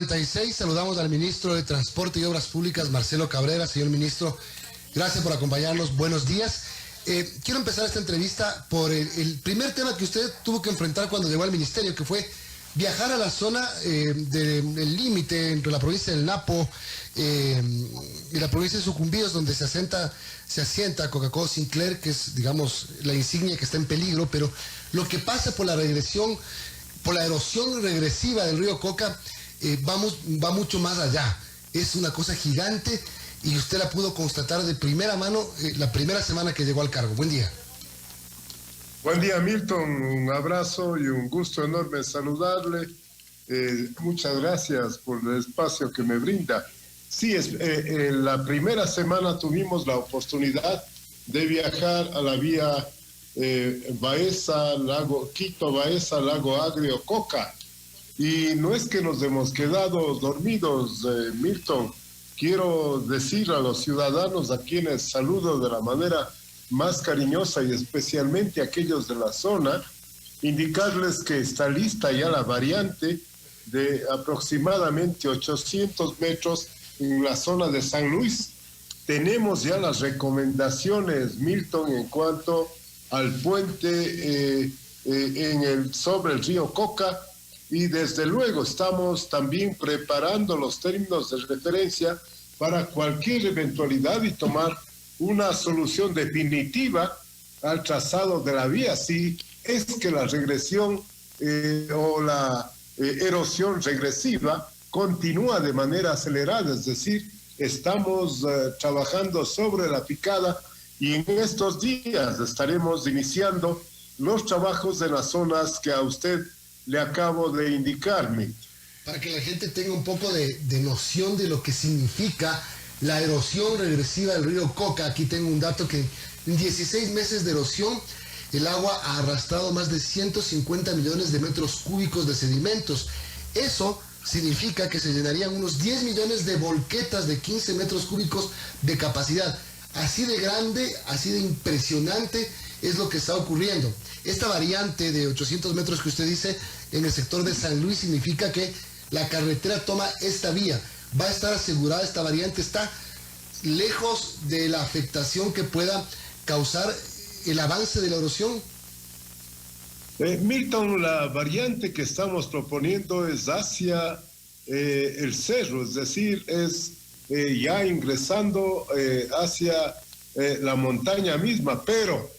8:56, saludamos al ministro de Transporte y Obras Públicas, Marcelo Cabrera. Señor ministro, gracias por acompañarnos, buenos días. Quiero empezar esta entrevista por el primer tema que usted tuvo que enfrentar cuando llegó al ministerio, que fue viajar a la zona del límite entre la provincia del Napo y la provincia de Sucumbíos, donde se asienta Coca-Cola Sinclair, que es, digamos, la insignia que está en peligro, pero lo que pasa por la erosión regresiva del río Coca va mucho más allá. Es una cosa gigante y usted la pudo constatar de primera mano la primera semana que llegó al cargo. Buen día. Buen día, Milton. Un abrazo y un gusto enorme saludarle. Muchas gracias por el espacio que me brinda. Sí, la primera semana tuvimos la oportunidad de viajar a la vía Quito, Baeza, Lago Agrio, Coca. Y no es que nos hemos quedado dormidos, Milton. Quiero decir a los ciudadanos a quienes saludo de la manera más cariñosa y especialmente a aquellos de la zona, indicarles que está lista ya la variante de aproximadamente 800 metros en la zona de San Luis. Tenemos ya las recomendaciones, Milton, en cuanto al puente sobre el río Coca, y desde luego estamos también preparando los términos de referencia para cualquier eventualidad y tomar una solución definitiva al trazado de la vía, si es que la regresión o la erosión regresiva continúa de manera acelerada, es decir, estamos trabajando sobre la picada y en estos días estaremos iniciando los trabajos de las zonas que a usted le acabo de indicarme. Para que la gente tenga un poco de noción de lo que significa la erosión regresiva del río Coca. Aquí tengo un dato que en 16 meses de erosión el agua ha arrastrado más de 150 millones de metros cúbicos de sedimentos. Eso significa que se llenarían unos 10 millones de volquetas de 15 metros cúbicos de capacidad. Así de grande, así de impresionante es lo que está ocurriendo. Esta variante de 800 metros que usted dice en el sector de San Luis significa que la carretera toma esta vía. Va a estar asegurada esta variante, está lejos de la afectación que pueda causar el avance de la erosión. Milton, la variante que estamos proponiendo es hacia el cerro, es decir, es ya ingresando hacia la montaña misma, pero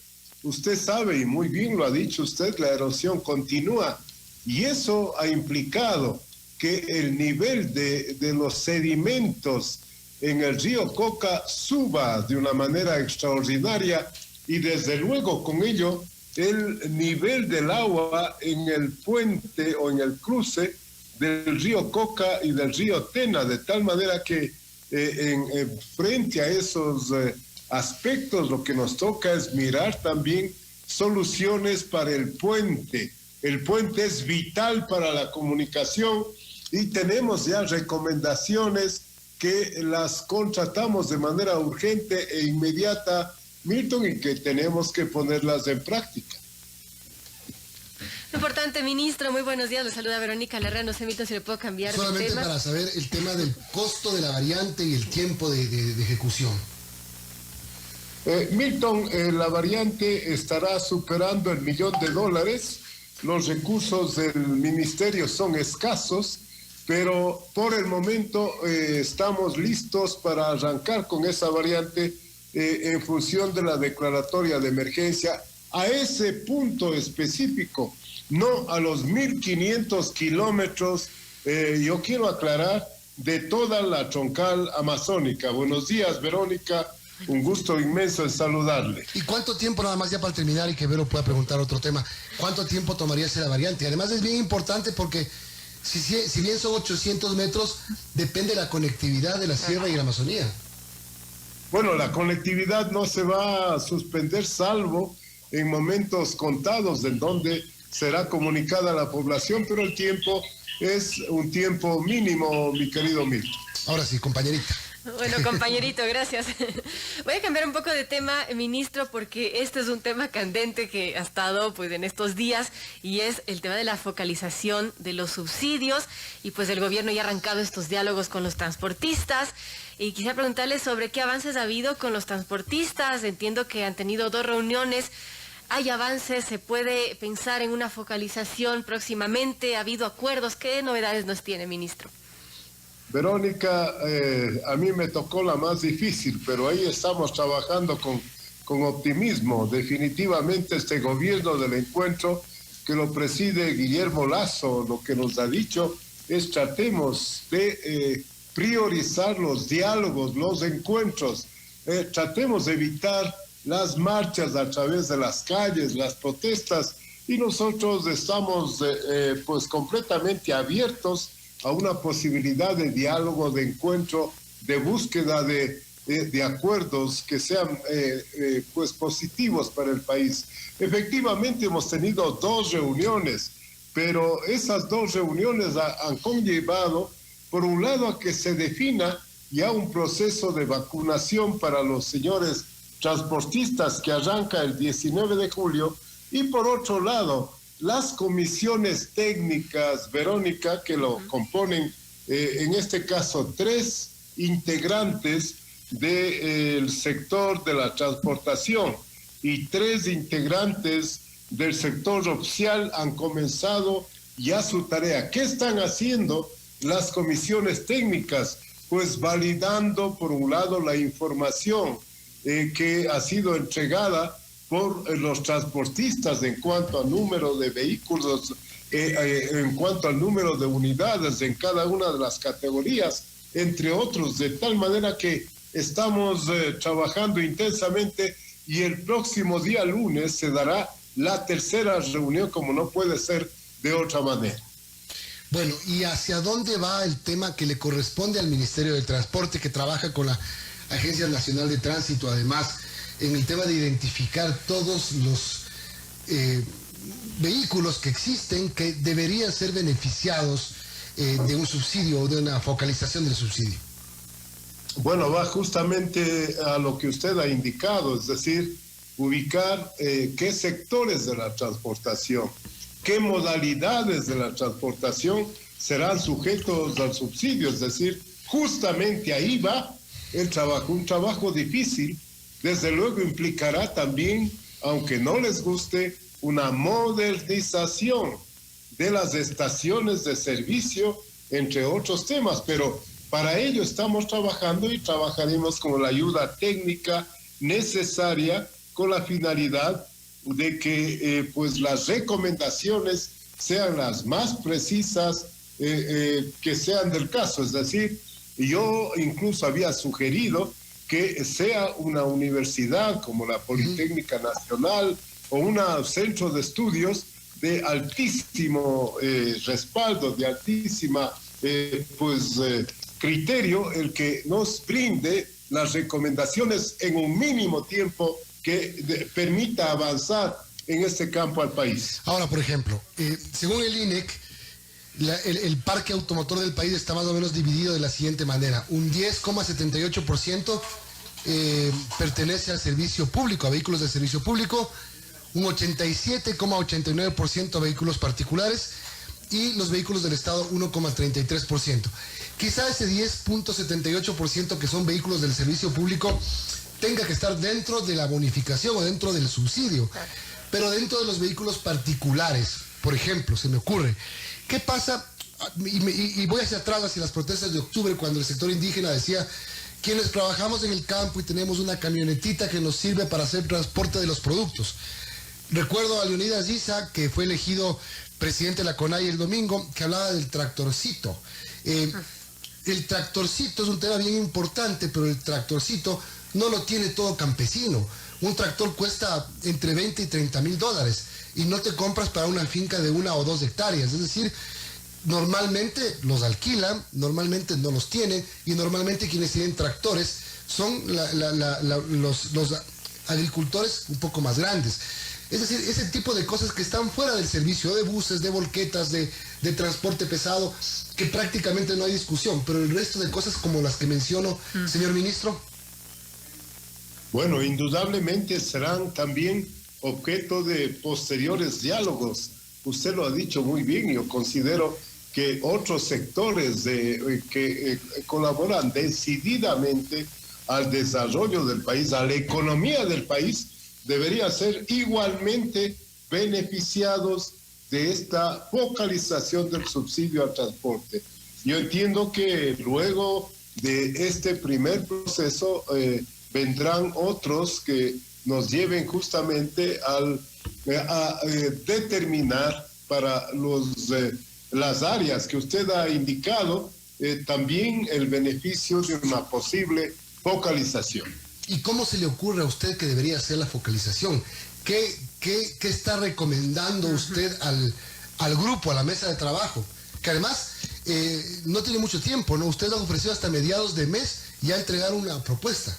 usted sabe, y muy bien lo ha dicho usted, la erosión continúa, y eso ha implicado que el nivel de los sedimentos en el río Coca suba de una manera extraordinaria, y desde luego con ello el nivel del agua en el puente o en el cruce del río Coca y del río Tena, de tal manera que frente a esos aspectos lo que nos toca es mirar también soluciones para el puente. El puente es vital para la comunicación y tenemos ya recomendaciones que las contratamos de manera urgente e inmediata, Milton, y que tenemos que ponerlas en práctica. Importante, ministro, muy buenos días, le saluda Verónica Larrea, no sé, Milton, si le puedo cambiar de tema. Solamente para saber el tema del costo de la variante y el tiempo de ejecución. Milton, la variante estará superando el $1.000.000, los recursos del ministerio son escasos, pero por el momento estamos listos para arrancar con esa variante en función de la declaratoria de emergencia a ese punto específico, no a los 1.500 kilómetros, yo quiero aclarar, de toda la troncal amazónica. Buenos días, Verónica, un gusto inmenso en saludarle. ¿Y cuánto tiempo, nada más ya para terminar y que Vero pueda preguntar otro tema, cuánto tiempo tomaría esa variante? Además es bien importante porque si bien son 800 metros, depende de la conectividad de la sierra y la Amazonía. Bueno, la conectividad no se va a suspender salvo en momentos contados en donde será comunicada a la población, pero el tiempo es un tiempo mínimo, mi querido Milton. Ahora sí, compañerita. Bueno, compañerito, gracias. Voy a cambiar un poco de tema, ministro, porque este es un tema candente que ha estado pues en estos días y es el tema de la focalización de los subsidios y pues el gobierno ya ha arrancado estos diálogos con los transportistas y quisiera preguntarles sobre qué avances ha habido con los transportistas. Entiendo que han tenido 2 reuniones. ¿Hay avances? ¿Se puede pensar en una focalización próximamente? ¿Ha habido acuerdos? ¿Qué novedades nos tiene, ministro? Verónica, a mí me tocó la más difícil, pero ahí estamos trabajando con optimismo. Definitivamente este gobierno del encuentro que lo preside Guillermo Lasso, lo que nos ha dicho es tratemos de priorizar los diálogos, los encuentros, tratemos de evitar las marchas a través de las calles, las protestas, y nosotros estamos pues completamente abiertos a una posibilidad de diálogo, de encuentro, de búsqueda de acuerdos que sean pues positivos para el país. Efectivamente hemos tenido 2 reuniones, pero esas 2 reuniones han conllevado, por un lado, a que se defina ya un proceso de vacunación para los señores transportistas que arranca el 19 de julio, y por otro lado, las comisiones técnicas, Verónica, que lo componen, en este caso, 3 integrantes del sector de la transportación y 3 integrantes del sector oficial han comenzado ya su tarea. ¿Qué están haciendo las comisiones técnicas? Pues validando, por un lado, la información que ha sido entregada por los transportistas en cuanto al número de vehículos, en cuanto al número de unidades en cada una de las categorías, entre otros, de tal manera que estamos trabajando intensamente, y el próximo día lunes se dará la 3ª reunión, como no puede ser de otra manera. Bueno, ¿y hacia dónde va el tema que le corresponde al Ministerio de Transporte, que trabaja con la Agencia Nacional de Tránsito, además, en el tema de identificar todos los vehículos que existen que deberían ser beneficiados de un subsidio o de una focalización del subsidio? Bueno, va justamente a lo que usted ha indicado, es decir, ubicar qué sectores de la transportación, qué modalidades de la transportación serán sujetos al subsidio, es decir, justamente ahí va el trabajo, un trabajo difícil. Desde luego implicará también, aunque no les guste, una modernización de las estaciones de servicio, entre otros temas, pero para ello estamos trabajando y trabajaremos con la ayuda técnica necesaria con la finalidad de que pues las recomendaciones sean las más precisas que sean del caso. Es decir, yo incluso había sugerido que sea una universidad como la Politécnica Nacional o un centro de estudios de altísimo respaldo, de altísima criterio, el que nos brinde las recomendaciones en un mínimo tiempo que permita avanzar en este campo al país. Ahora, por ejemplo, según el INEC, el parque automotor del país está más o menos dividido de la siguiente manera: un 10,78% pertenece al servicio público, a vehículos de servicio público, un 87,89% a vehículos particulares, y los vehículos del Estado 1,33%. Quizá ese 10,78% que son vehículos del servicio público tenga que estar dentro de la bonificación o dentro del subsidio, pero dentro de los vehículos particulares, por ejemplo, se me ocurre, ¿qué pasa? Y voy hacia atrás, hacia las protestas de octubre, cuando el sector indígena decía: quienes trabajamos en el campo y tenemos una camionetita que nos sirve para hacer transporte de los productos. Recuerdo a Leonidas Giza, que fue elegido presidente de la CONAI el domingo, que hablaba del tractorcito. El tractorcito es un tema bien importante, pero el tractorcito no lo tiene todo campesino. Un tractor cuesta entre 20 y 30 mil dólares y no te compras para una finca de 1 o 2 hectáreas. Es decir, normalmente los alquilan, normalmente no los tienen, y normalmente quienes tienen tractores son los agricultores un poco más grandes. Es decir, ese tipo de cosas que están fuera del servicio, de buses, de volquetas, de transporte pesado, que prácticamente no hay discusión, pero el resto de cosas como las que menciono, señor ministro. Bueno, indudablemente serán también objeto de posteriores diálogos. Usted lo ha dicho muy bien, yo considero que otros sectores que colaboran decididamente al desarrollo del país, a la economía del país, deberían ser igualmente beneficiados de esta focalización del subsidio al transporte. Yo entiendo que luego de este primer proceso vendrán otros que nos lleven justamente a determinar para las áreas que usted ha indicado también el beneficio de una posible focalización. ¿Y cómo se le ocurre a usted que debería ser la focalización? ¿Qué está recomendando usted al grupo, a la mesa de trabajo? Que además no tiene mucho tiempo, ¿no? Usted ha ofrecido hasta mediados de mes ya entregar una propuesta.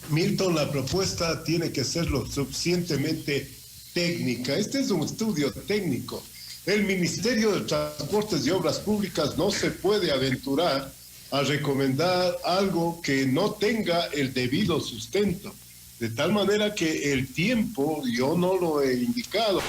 Milton, la propuesta tiene que ser lo suficientemente técnica. Este es un estudio técnico. El Ministerio de Transportes y Obras Públicas no se puede aventurar a recomendar algo que no tenga el debido sustento. De tal manera que el tiempo, yo no lo he indicado,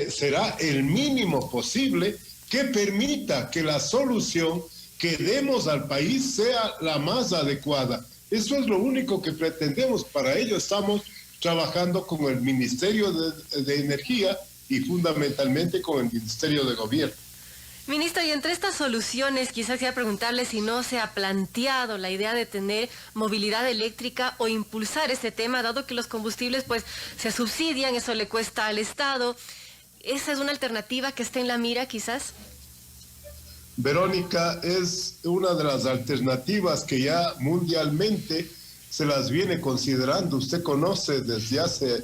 será el mínimo posible que permita que la solución que demos al país sea la más adecuada. Eso es lo único que pretendemos. Para ello estamos trabajando con el Ministerio de Energía y fundamentalmente con el Ministerio de Gobierno. Ministro, y entre estas soluciones, quizás quisiera preguntarle si no se ha planteado la idea de tener movilidad eléctrica o impulsar este tema, dado que los combustibles pues se subsidian, eso le cuesta al Estado. ¿Esa es una alternativa que esté en la mira, quizás? Verónica, es una de las alternativas que ya mundialmente se las viene considerando. Usted conoce desde hace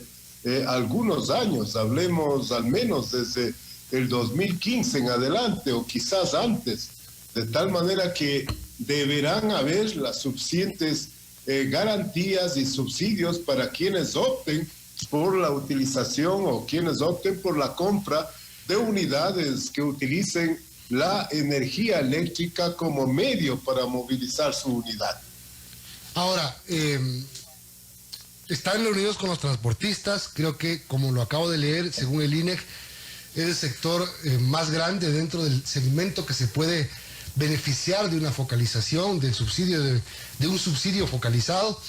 algunos años, hablemos al menos desde el 2015 en adelante o quizás antes, de tal manera que deberán haber las suficientes garantías y subsidios para quienes opten por la utilización o quienes opten por la compra de unidades que utilicen la energía eléctrica como medio para movilizar su unidad. Ahora, están reunidos con los transportistas, creo que, como lo acabo de leer, según el INEC, es el sector más grande dentro del segmento que se puede beneficiar de una focalización, del subsidio, de un subsidio focalizado,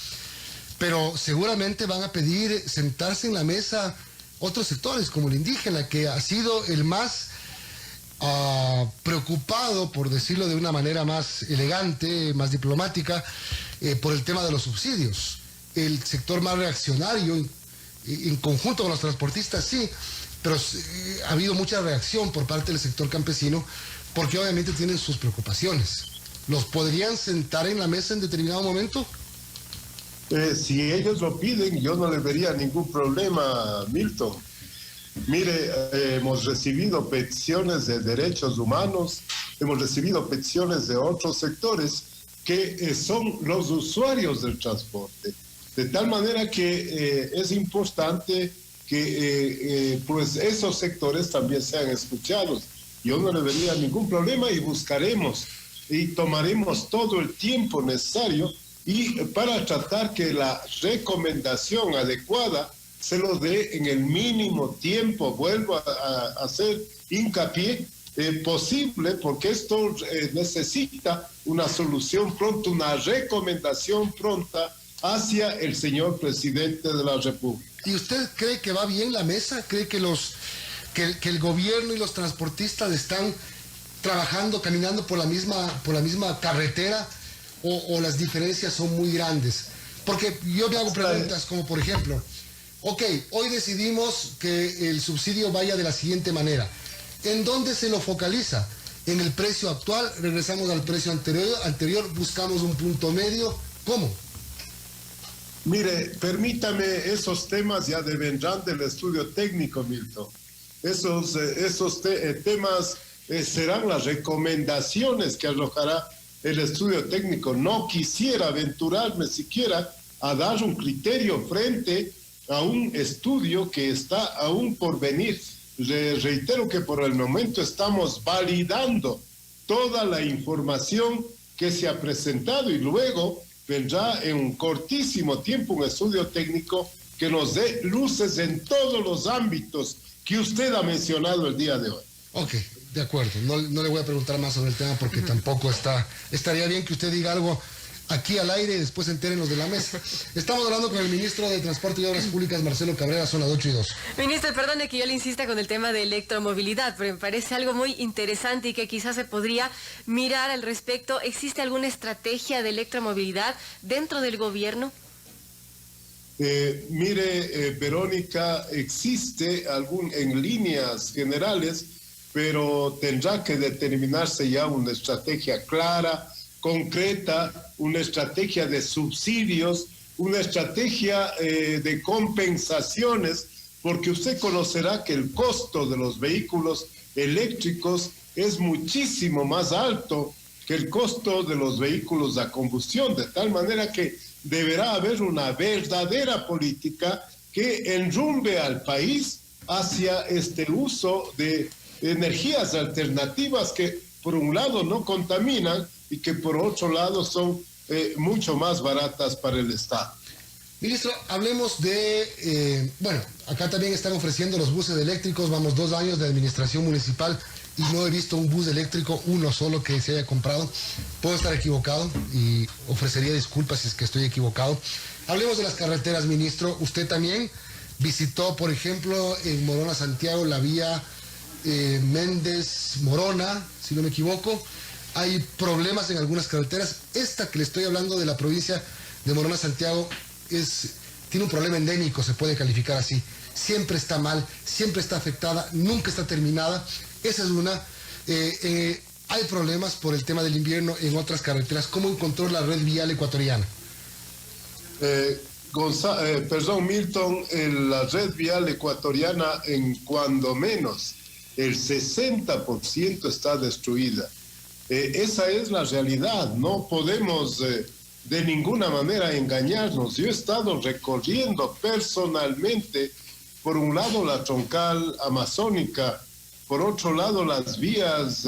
pero seguramente van a pedir sentarse en la mesa otros sectores, como el indígena, que ha sido el más preocupado, por decirlo de una manera más elegante, más diplomática, por el tema de los subsidios. El sector más reaccionario, en conjunto con los transportistas, sí, pero ha habido mucha reacción por parte del sector campesino, porque obviamente tienen sus preocupaciones. ¿Los podrían sentar en la mesa en determinado momento? Si ellos lo piden, yo no les vería ningún problema, Milton. Mire, hemos recibido peticiones de derechos humanos, hemos recibido peticiones de otros sectores que son los usuarios del transporte. De tal manera que es importante que pues esos sectores también sean escuchados. Yo no le vería ningún problema y buscaremos y tomaremos todo el tiempo necesario y para tratar que la recomendación adecuada se lo dé en el mínimo tiempo. Vuelvo a hacer hincapié posible, porque esto necesita una solución pronta, una recomendación pronta hacia el señor presidente de la República. ¿Y usted cree que va bien la mesa? ¿Cree que el gobierno y los transportistas están trabajando, caminando por la misma carretera, o las diferencias son muy grandes? Porque yo me hago preguntas como, por ejemplo, ok, hoy decidimos que el subsidio vaya de la siguiente manera. ¿En dónde se lo focaliza? ¿En el precio actual? ¿Regresamos al precio anterior? ¿Buscamos un punto medio? ¿Cómo? Mire, permítame, esos temas ya vendrán del estudio técnico, Milton. Esos temas serán las recomendaciones que arrojará el estudio técnico. No quisiera aventurarme siquiera a dar un criterio frente a un estudio que está aún por venir. Reitero que por el momento estamos validando toda la información que se ha presentado y luego vendrá en un cortísimo tiempo un estudio técnico que nos dé luces en todos los ámbitos que usted ha mencionado el día de hoy. Ok, de acuerdo. No le voy a preguntar más sobre el tema porque tampoco estaría bien que usted diga algo aquí al aire y después entérenos de la mesa. Estamos hablando con el ministro de Transporte y Obras Públicas, Marcelo Cabrera, son las 8:02. Ministro, perdone que yo le insista con el tema de electromovilidad, pero me parece algo muy interesante y que quizás se podría mirar al respecto. ¿Existe alguna estrategia de electromovilidad dentro del gobierno? Verónica, existe en líneas generales, pero tendrá que determinarse ya una estrategia clara, concreta, una estrategia de subsidios, una estrategia de compensaciones, porque usted conocerá que el costo de los vehículos eléctricos es muchísimo más alto que el costo de los vehículos a combustión, de tal manera que deberá haber una verdadera política que enrumbe al país hacia este uso de energías alternativas que por un lado no contaminan y que por otro lado son mucho más baratas para el Estado. Ministro, hablemos de, acá también están ofreciendo los buses eléctricos, vamos 2 años de administración municipal y no he visto un bus eléctrico, uno solo que se haya comprado. Puedo estar equivocado y ofrecería disculpas si es que estoy equivocado. Hablemos de las carreteras, ministro. Usted también visitó, por ejemplo, en Morona, Santiago, la vía Méndez-Morona, si no me equivoco. Hay problemas en algunas carreteras. Esta que le estoy hablando de la provincia de Morona, Santiago, tiene un problema endémico, se puede calificar así. Siempre está mal, siempre está afectada, nunca está terminada. Esa es una. Hay problemas por el tema del invierno en otras carreteras. ¿Cómo encontró la red vial ecuatoriana? Milton, la red vial ecuatoriana en cuando menos el 60% está destruida. Esa es la realidad, no podemos de ninguna manera engañarnos. Yo he estado recorriendo personalmente, por un lado la troncal amazónica, por otro lado las vías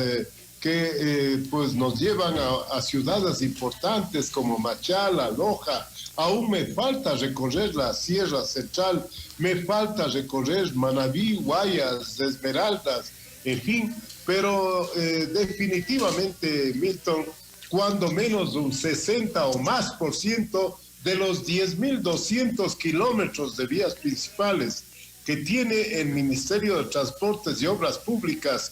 que pues nos llevan a ciudades importantes como Machala, Loja. Aún me falta recorrer la Sierra Central, me falta recorrer Manabí, Guayas, Esmeraldas, en fin, pero definitivamente, Milton, cuando menos un 60 o más por ciento de los 10.200 kilómetros de vías principales que tiene el Ministerio de Transportes y Obras Públicas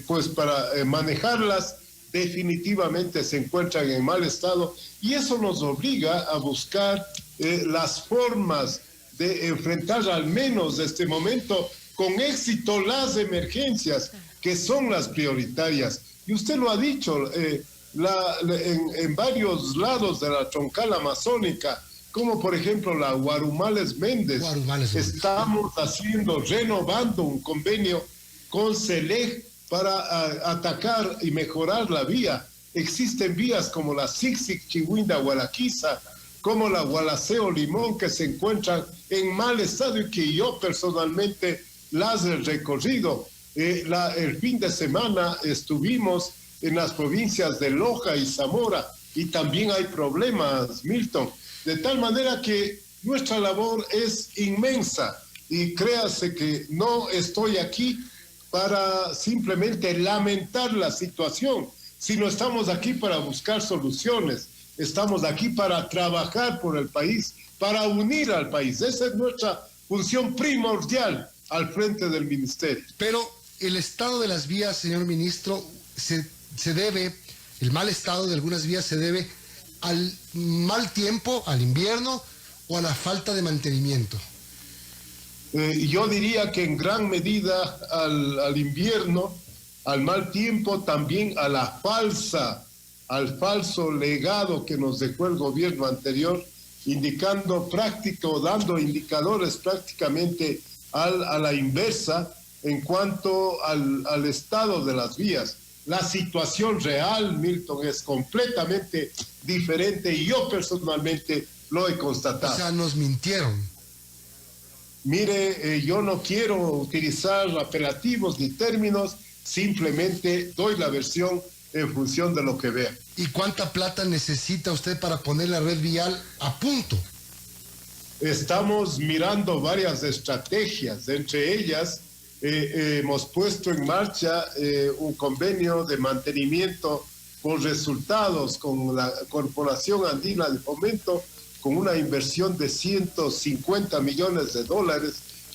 pues para manejarlas, definitivamente se encuentran en mal estado, y eso nos obliga a buscar las formas de enfrentar al menos este momento con éxito las emergencias que son las prioritarias. Y usted lo ha dicho, en varios lados de la troncal amazónica, como por ejemplo la Guarumales Méndez, estamos renovando un convenio con CELEG para atacar y mejorar la vía. Existen vías como la Sixic Chihuinda Gualaquiza, como la Gualaceo Limón, que se encuentran en mal estado y que yo personalmente las he recorrido. El fin de semana estuvimos en las provincias de Loja y Zamora y también hay problemas, Milton, de tal manera que nuestra labor es inmensa y créase que no estoy aquí para simplemente lamentar la situación, sino estamos aquí para buscar soluciones, estamos aquí para trabajar por el país, para unir al país. Esa es nuestra función primordial al frente del ministerio. Pero el estado de las vías, señor ministro, se debe, el mal estado de algunas vías se debe al mal tiempo, al invierno o a la falta de mantenimiento. Yo diría que en gran medida al invierno, al mal tiempo, también al falso legado que nos dejó el gobierno anterior, dando indicadores prácticamente a la inversa en cuanto al estado de las vías. La situación real, Milton, es completamente diferente y yo personalmente lo he constatado. O sea, nos mintieron. Mire, yo no quiero utilizar apelativos ni términos, simplemente doy la versión en función de lo que vea. ¿Y cuánta plata necesita usted para poner la red vial a punto? Estamos mirando varias estrategias, entre ellas hemos puesto en marcha un convenio de mantenimiento con resultados con la Corporación Andina de Fomento, con una inversión de $150 millones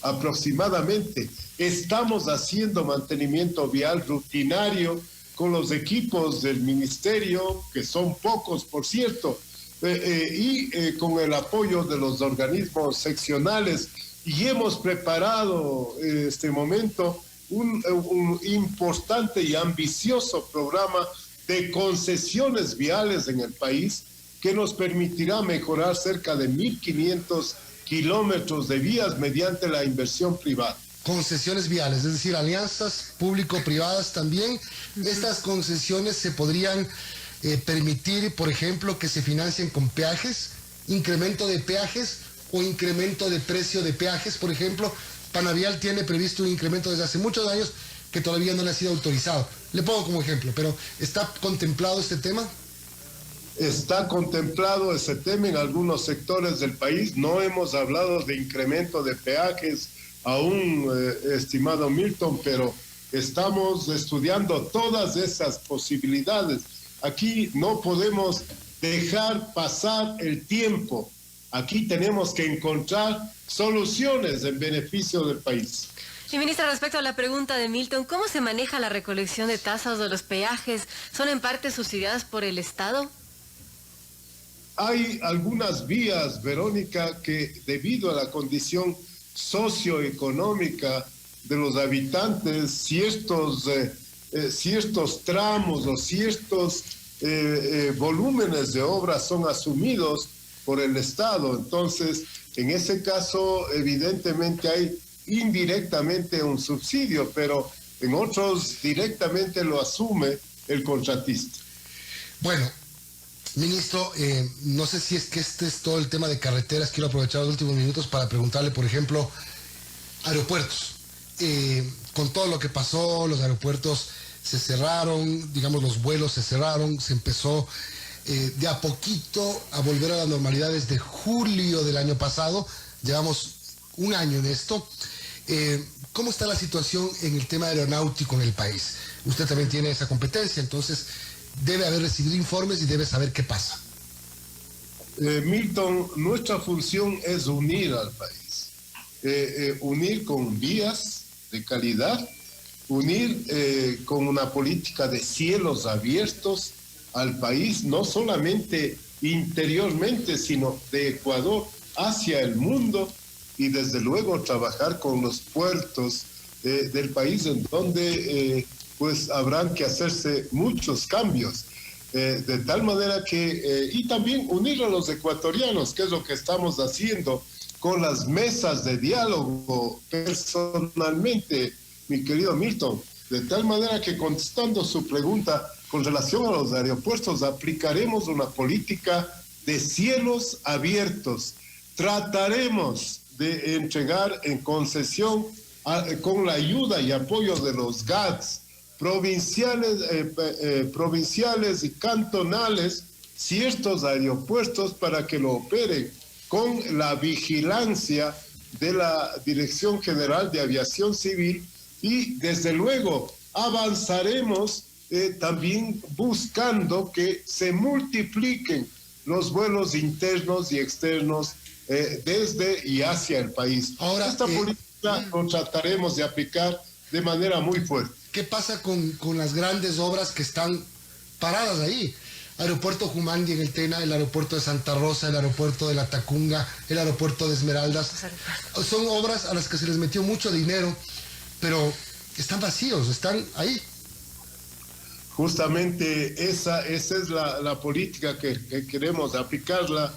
aproximadamente. Estamos haciendo mantenimiento vial rutinario con los equipos del ministerio, que son pocos, por cierto, y con el apoyo de los organismos seccionales. Y hemos preparado en este momento un importante y ambicioso programa de concesiones viales en el país, que nos permitirá mejorar cerca de 1.500 kilómetros de vías mediante la inversión privada. Concesiones viales, es decir, alianzas público-privadas también. Estas concesiones se podrían permitir, por ejemplo, que se financien con peajes, incremento de peajes o incremento de precio de peajes. Por ejemplo, Panavial tiene previsto un incremento desde hace muchos años que todavía no le ha sido autorizado. Le pongo como ejemplo, pero ¿está contemplado este tema? Está contemplado ese tema en algunos sectores del país. No hemos hablado de incremento de peajes aún, estimado Milton, pero estamos estudiando todas esas posibilidades. Aquí no podemos dejar pasar el tiempo. Aquí tenemos que encontrar soluciones en beneficio del país. Y ministra, respecto a la pregunta de Milton, ¿cómo se maneja la recolección de tasas o los peajes? ¿Son en parte subsidiadas por el Estado? Hay algunas vías, Verónica, que debido a la condición socioeconómica de los habitantes, ciertos tramos o ciertos volúmenes de obras son asumidos por el Estado. Entonces, en ese caso, evidentemente hay indirectamente un subsidio, pero en otros directamente lo asume el contratista. Bueno, ministro, no sé si es que este es todo el tema de carreteras. Quiero aprovechar los últimos minutos para preguntarle, por ejemplo, aeropuertos. Con todo lo que pasó, los aeropuertos se cerraron, digamos, los vuelos se cerraron, se empezó de a poquito a volver a la normalidad desde julio del año pasado. Llevamos un año en esto. ¿Cómo está la situación en el tema aeronáutico en el país? Usted también tiene esa competencia, entonces debe haber recibido informes y debe saber qué pasa. Milton, nuestra función es unir al país, unir con vías de calidad, unir con una política de cielos abiertos al país, no solamente interiormente, sino de Ecuador hacia el mundo, y desde luego trabajar con los puertos del país, en donde pues habrán que hacerse muchos cambios, de tal manera que, y también unir a los ecuatorianos, que es lo que estamos haciendo con las mesas de diálogo personalmente, mi querido Milton, de tal manera que, contestando su pregunta con relación a los aeropuertos, aplicaremos una política de cielos abiertos. Trataremos de entregar en concesión con la ayuda y apoyo de los GATS provinciales y cantonales ciertos aeropuertos para que lo operen con la vigilancia de la Dirección General de Aviación Civil, y desde luego avanzaremos también buscando que se multipliquen los vuelos internos y externos desde y hacia el país. Ahora, esta política lo trataremos de aplicar de manera muy fuerte. ¿Qué pasa con las grandes obras que están paradas ahí? Aeropuerto Jumandi en el Tena, el aeropuerto de Santa Rosa, el aeropuerto de La Tacunga, el aeropuerto de Esmeraldas. Son obras a las que se les metió mucho dinero, pero están vacíos, están ahí. Justamente esa es la política que queremos aplicarla,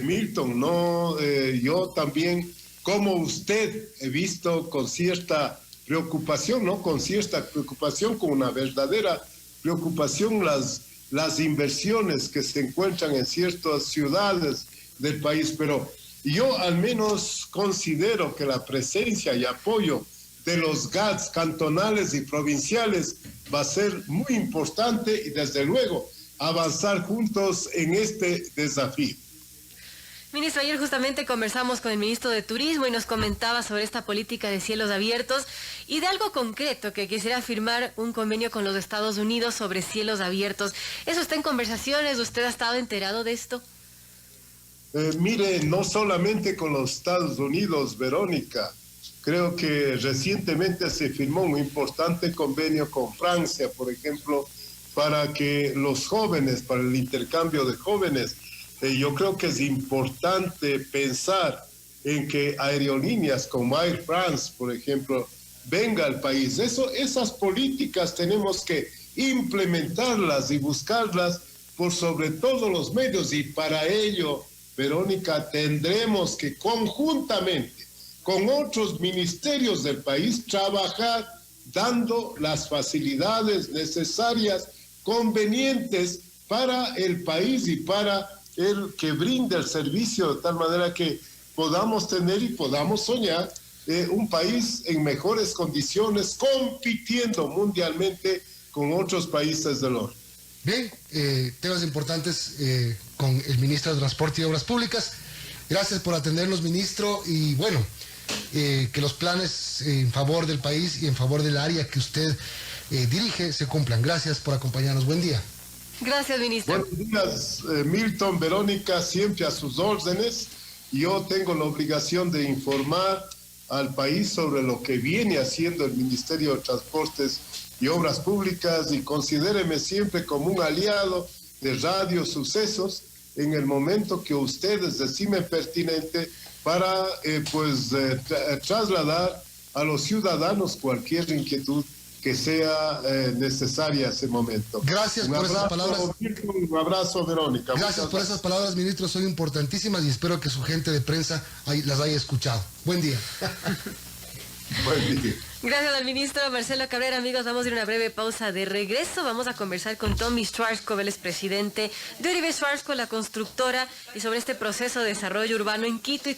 Milton. No, yo también, como usted, he visto con cierta preocupación, no con cierta preocupación, con una verdadera preocupación, las las inversiones que se encuentran en ciertas ciudades del país, pero yo al menos considero que la presencia y apoyo de los GATS cantonales y provinciales va a ser muy importante y desde luego avanzar juntos en este desafío. Ministro, ayer justamente conversamos con el ministro de Turismo y nos comentaba sobre esta política de cielos abiertos y de algo concreto que quisiera firmar un convenio con los Estados Unidos sobre cielos abiertos. ¿Eso está en conversaciones? ¿Usted ha estado enterado de esto? Mire, no solamente con los Estados Unidos, Verónica. Creo que recientemente se firmó un importante convenio con Francia, por ejemplo, para que los jóvenes, para el intercambio de jóvenes, yo creo que es importante pensar en que aerolíneas como Air France, por ejemplo, venga al país. Esas políticas tenemos que implementarlas y buscarlas por sobre todos los medios y para ello, Verónica, tendremos que conjuntamente con otros ministerios del país trabajar dando las facilidades necesarias, convenientes para el país y para el que brinda el servicio, de tal manera que podamos tener y podamos soñar un país en mejores condiciones, compitiendo mundialmente con otros países del orden. Bien, temas importantes con el ministro de Transporte y Obras Públicas. Gracias por atendernos, ministro, y bueno, que los planes en favor del país y en favor del área que usted dirige se cumplan. Gracias por acompañarnos. Buen día. Gracias, ministro. Buenos días, Milton, Verónica, siempre a sus órdenes. Yo tengo la obligación de informar al país sobre lo que viene haciendo el Ministerio de Transportes y Obras Públicas y considéreme siempre como un aliado de Radio Sucesos en el momento que ustedes estimen pertinente para trasladar a los ciudadanos cualquier inquietud que sea necesaria en ese momento. Gracias por esas palabras. Un abrazo, Verónica. Gracias por esas palabras, ministro, son importantísimas y espero que su gente de prensa las haya escuchado. Buen día. Buen día. Gracias al ministro Marcelo Cabrera. Amigos, vamos a ir a una breve pausa. De regreso vamos a conversar con Tommy Schwarzkopf, él es presidente de Uribe Schwarzkopf, la constructora, y sobre este proceso de desarrollo urbano en Quito y